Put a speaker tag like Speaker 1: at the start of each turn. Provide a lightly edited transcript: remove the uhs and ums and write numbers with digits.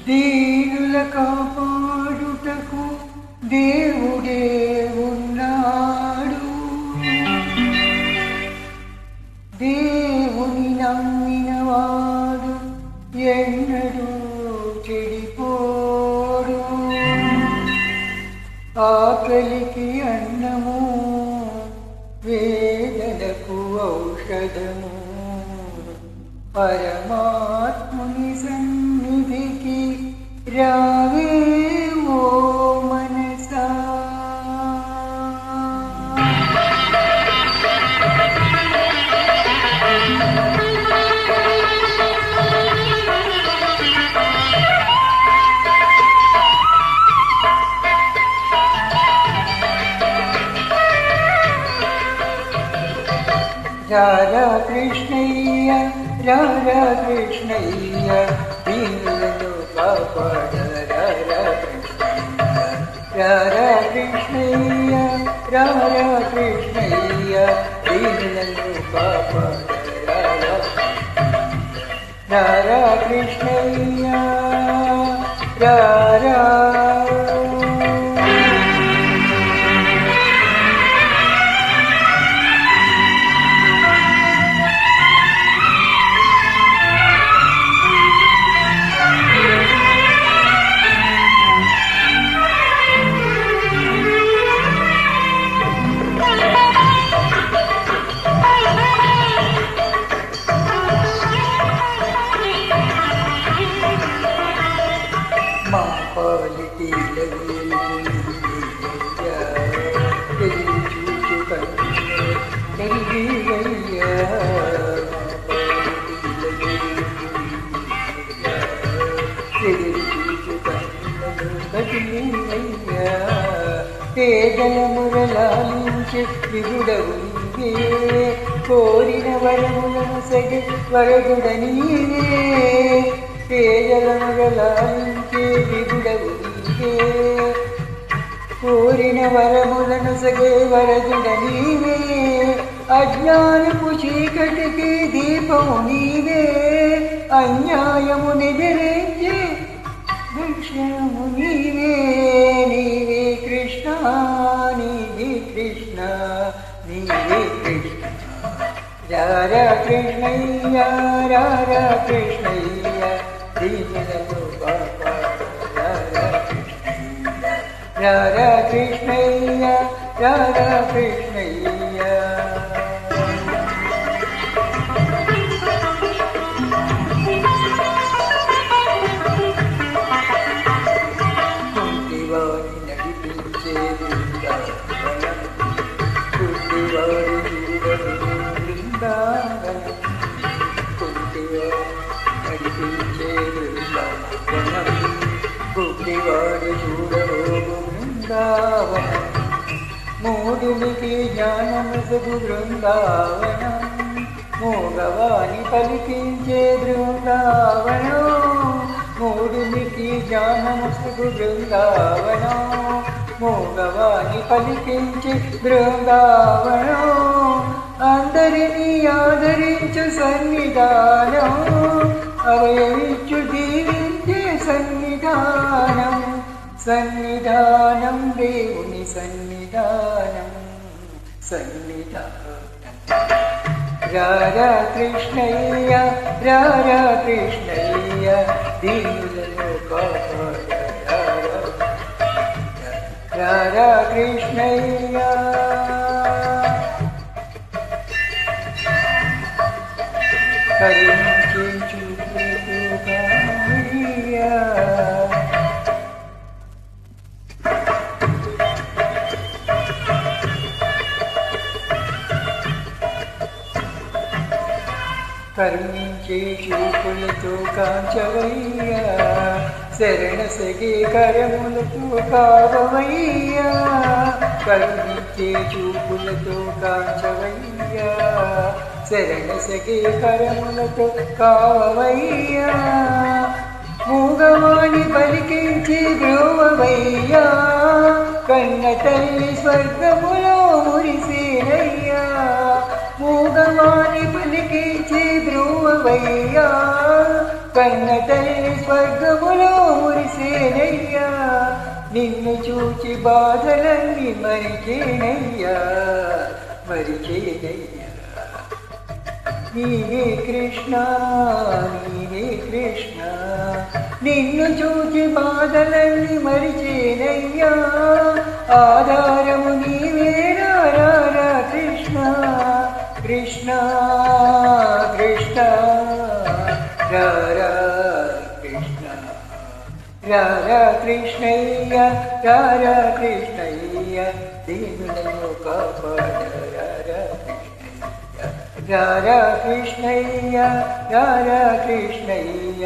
Speaker 1: దీనుల కాపాడుటకు దేవుడే ఉన్నాడు. దేవుని నమ్మినవాడు ఎన్నడూ చెడిపోడు. ఆకలికి అన్నము, వేదనకు ఔషధము. పరమాత్ముని సన్నిధికి రావే ఓ మనసా. రారా కృష్ణయ్య, రారా కృష్ణయ్య, దీనులను కాపాడ రారా కృష్ణయ్య. రారా కృష్ణయ్య, రారా కృష్ణయ్య, దీనులను కాపాడ రారా కృష్ణయ్య. రారా పేదల మురళాలించే విగుడవు నీవే, కోరిన వరములను సగి వరదుడ నీవే. పేదల మురళాలించే విగుడవు నీవే, కోరిన వరములను సగే వరదుడ నీవే. అజ్ఞానపు చీకటికి దీపము నీవే, అన్యాయము నిదిరించే దక్షిణము నీవే. నీవే కృష్ణ, నీవే కృష్ణ, నీవే కృష్ణ. రారా కృష్ణయ్య, రారా కృష్ణయ్య, దీనులను కాపాడ రారా కృష్ణయ్య. రారా కృష్ణయ్య, రారా కృష్ణయ్య. బుద్ధివాడు చూడరు బృందావనం, మూఢునికి జ్ఞానముసుగు బృందావనం. మూగవాణి పలికించే బృందావనం, మూఢునికి జ్ఞానముసుగు బృందావనం. మూగవాణి పలికించే బృందావనం, అందరినీ ఆదరించు సన్నిధానం. అవయవించు దీవించే సన్నిధానం, సన్నిధానం దేవుని సన్నిధానం, సన్నిధానం. రారా కృష్ణయ్య, రారా కృష్ణయ్య, దీనులను కాపాడ రారా కృష్ణయ్య. కరుణించే చూపులతో కామయ్యా, కరుణించే చూపులతో కాంచవయ్యా, శరణ సగే కరములతో కావవయ్యా. కరుణించే చూపులతో కాంచవయ్యా, శరణ సగే కరములతో కావవయ్యా. మూగవాణి పలికించి ద్రోవవయ్యా, కన్న తల్లి స్వర్గములో మురిసేనయ్యా. మూగవాణి పలికించి ద్రోవవయ్యా, కన్న తల్లి స్వర్గములో మురిసేనయ్యా, నిన్ను చూచి బాధలన్నీ మరిచేనయ్యా, మరిచేనయ్యా. నీవే కృష్ణ, నీవే కృష్ణ, నిన్ను చూచి బాధలన్నీ మరిచేనయ్యా, ఆధారము నీవే రారా కృష్ణ, కృష్ణ కృష్ణ రారా కృష్ణ, రారా కృష్ణయ్య, రారా కృష్ణయ్య, దీనులను కాపాడ రారా కృష్ణయ్య, రారా కృష్ణయ్య, రారా కృష్ణయ్య.